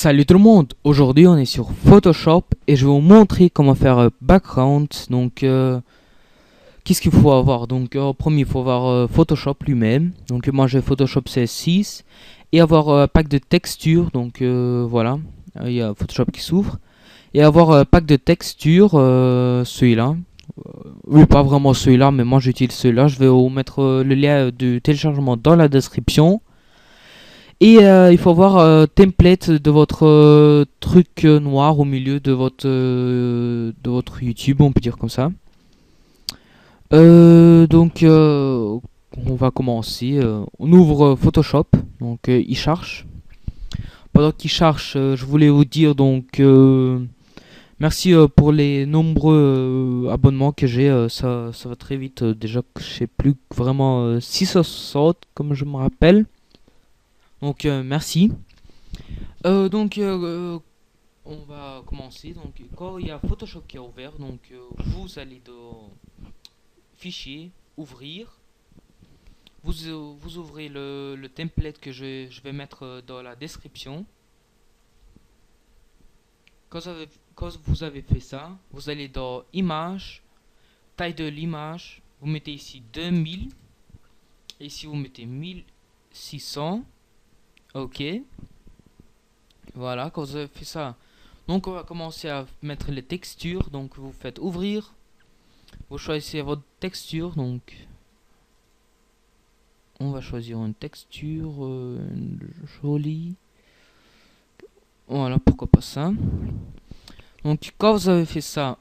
Salut tout le monde, aujourd'hui on est sur Photoshop et je vais vous montrer comment faire background. Donc qu'est-ce qu'il faut avoir? Donc en premier il faut avoir Photoshop lui-même. Donc moi j'ai Photoshop CS6 et avoir un pack de textures. Donc voilà, il y a Photoshop qui s'ouvre et avoir un pack de textures, celui-là. Oui, pas vraiment celui-là, mais moi j'utilise celui-là. Je vais vous mettre le lien de téléchargement dans la description. Et il faut avoir template de votre truc noir au milieu de votre YouTube, on peut dire comme ça. On va commencer. On ouvre Photoshop, donc il charge. Pendant qu'il charge, je voulais vous dire donc merci pour les nombreux abonnements que j'ai. Ça va très vite. Déjà que je sais plus vraiment 660 comme je me rappelle. Donc merci. On va commencer. Donc, quand il y a Photoshop qui est ouvert, vous allez dans Fichier, Ouvrir. Vous ouvrez le template que je vais mettre dans la description. Quand vous avez fait ça, vous allez dans Image, taille de l'image. Vous mettez ici 2000. Et ici, vous mettez 1600. Ok. Voilà, quand vous avez fait ça. Donc on va commencer à mettre les textures. Donc vous faites ouvrir. Vous choisissez votre texture. Donc on va choisir une texture jolie. Voilà, pourquoi pas ça. Donc quand vous avez fait ça,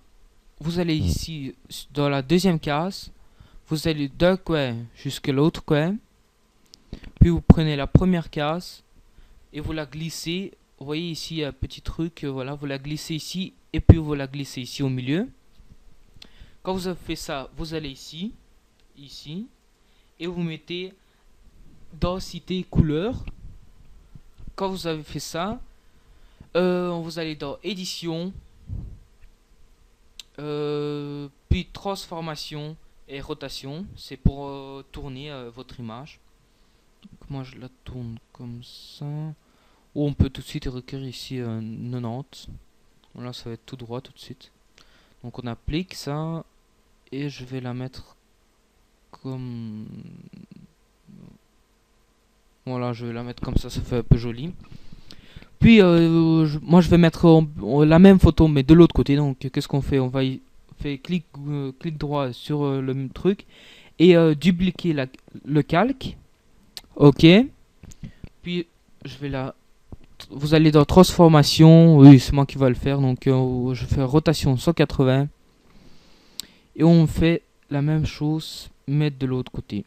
vous allez ici dans la deuxième case. Vous allez d'un coin jusqu'à l'autre coin. Puis vous prenez la première case et vous la glissez. Vous voyez ici un petit truc, voilà, vous la glissez ici et puis vous la glissez ici au milieu. Quand vous avez fait ça, vous allez ici, et vous mettez densité couleur. Quand vous avez fait ça, vous allez dans édition, puis transformation et rotation. C'est pour tourner votre image. Donc moi je la tourne comme ça. Ou on peut tout de suite recueillir ici 90. Là ça va être tout droit tout de suite. Donc on applique ça et je vais la mettre comme... Voilà, je vais la mettre comme ça fait un peu joli. Puis moi je vais mettre la même photo mais de l'autre côté. Donc qu'est-ce qu'on fait? On va y faire clic droit sur le même truc et dupliquer le calque. Ok. Puis je vais la... Vous allez dans transformation. Oui, c'est moi qui va le faire. Donc je fais rotation 180. Et on fait la même chose, mais de l'autre côté.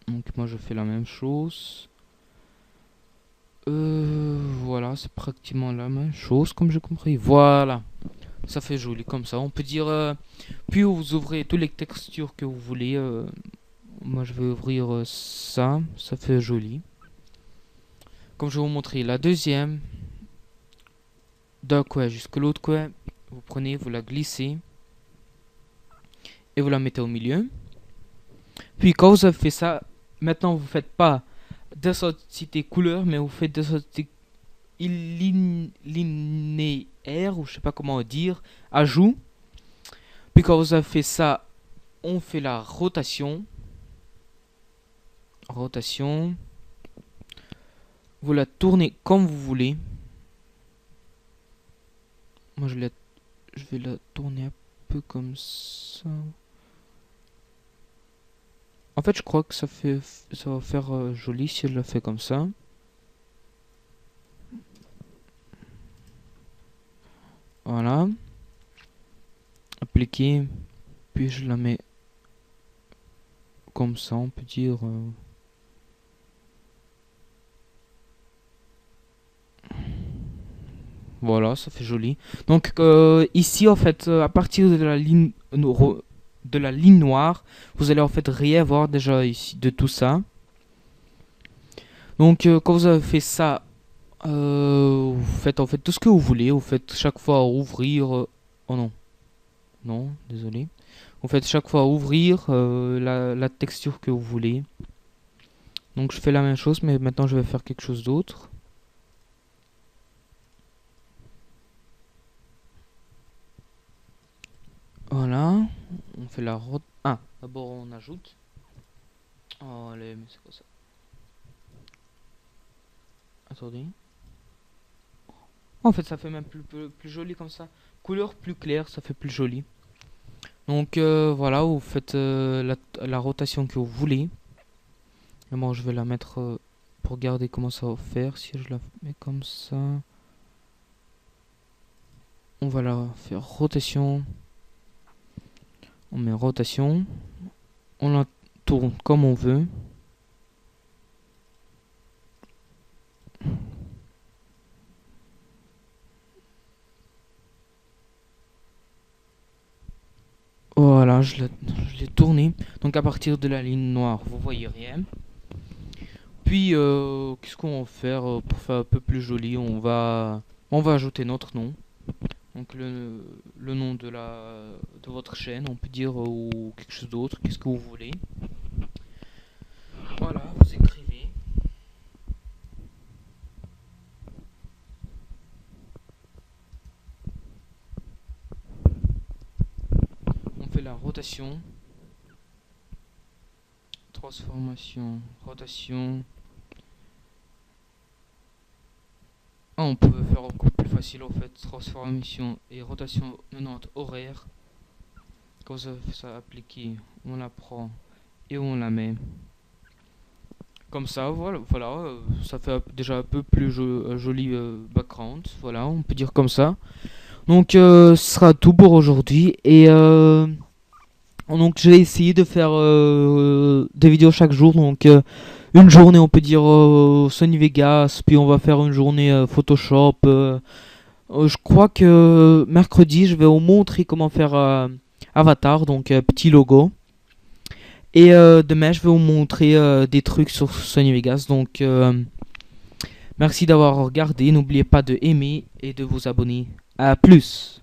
Donc moi je fais la même chose. Voilà, c'est pratiquement la même chose comme j'ai compris. Voilà, ça fait joli comme ça. On peut dire... puis vous ouvrez toutes les textures que vous voulez. Moi je vais ouvrir ça, ça fait joli. Comme je vais vous montrer la deuxième. D'un coin jusqu'à l'autre coin. Vous prenez, vous la glissez. Et vous la mettez au milieu. Puis quand vous avez fait ça, maintenant vous faites pas densité couleur, mais vous faites densité linéaire, ou je sais pas comment dire, ajout. Puis quand vous avez fait ça, on fait la rotation. Rotation. Vous la tournez comme vous voulez. Moi je vais la tourner un peu comme ça. En fait, je crois que ça va faire joli si je la fais comme ça. Voilà. Appliquer. Puis je la mets comme ça, on peut dire. Voilà, ça fait joli. Donc ici, en fait, à partir de la ligne noire, vous allez en fait rien voir déjà ici de tout ça. Donc quand vous avez fait ça, vous faites en fait tout ce que vous voulez. Vous faites chaque fois ouvrir... oh non. Non, désolé. Vous faites chaque fois ouvrir la texture que vous voulez. Donc je fais la même chose, mais maintenant je vais faire quelque chose d'autre. fait la route. Ah, d'abord on ajoute. Oh, allez, mais c'est quoi ça? Attendez. En fait, ça fait même plus joli comme ça. Couleur plus claire, ça fait plus joli. Donc voilà, vous faites la rotation que vous voulez. Et moi, je vais la mettre pour regarder comment ça va faire. Si je la mets comme ça, on va la faire rotation. On met rotation. On la tourne comme on veut. Voilà, je l'ai tourné. Donc à partir de la ligne noire, vous voyez rien. Puis qu'est-ce qu'on va faire pour faire un peu plus joli? On va ajouter notre nom. Donc le nom de votre chaîne, on peut dire, ou quelque chose d'autre. Qu'est-ce que vous voulez? Voilà, vous écrivez. On fait la rotation. Transformation, rotation. Ah, on peut faire encore plus facile en fait. Transformation et rotation 90 horaire. Quand ça fait ça appliqué, on la prend et on la met. Comme ça, voilà, ça fait déjà un peu plus joli background. Voilà, on peut dire comme ça. Donc, ce sera tout pour aujourd'hui. Et donc, je vais essayer de faire des vidéos chaque jour. Donc, une journée, on peut dire Sony Vegas. Puis, on va faire une journée Photoshop. Je crois que mercredi, je vais vous montrer comment faire Avatar. Donc, petit logo. Et demain, je vais vous montrer des trucs sur Sony Vegas. Donc, merci d'avoir regardé. N'oubliez pas de aimer et de vous abonner. À plus!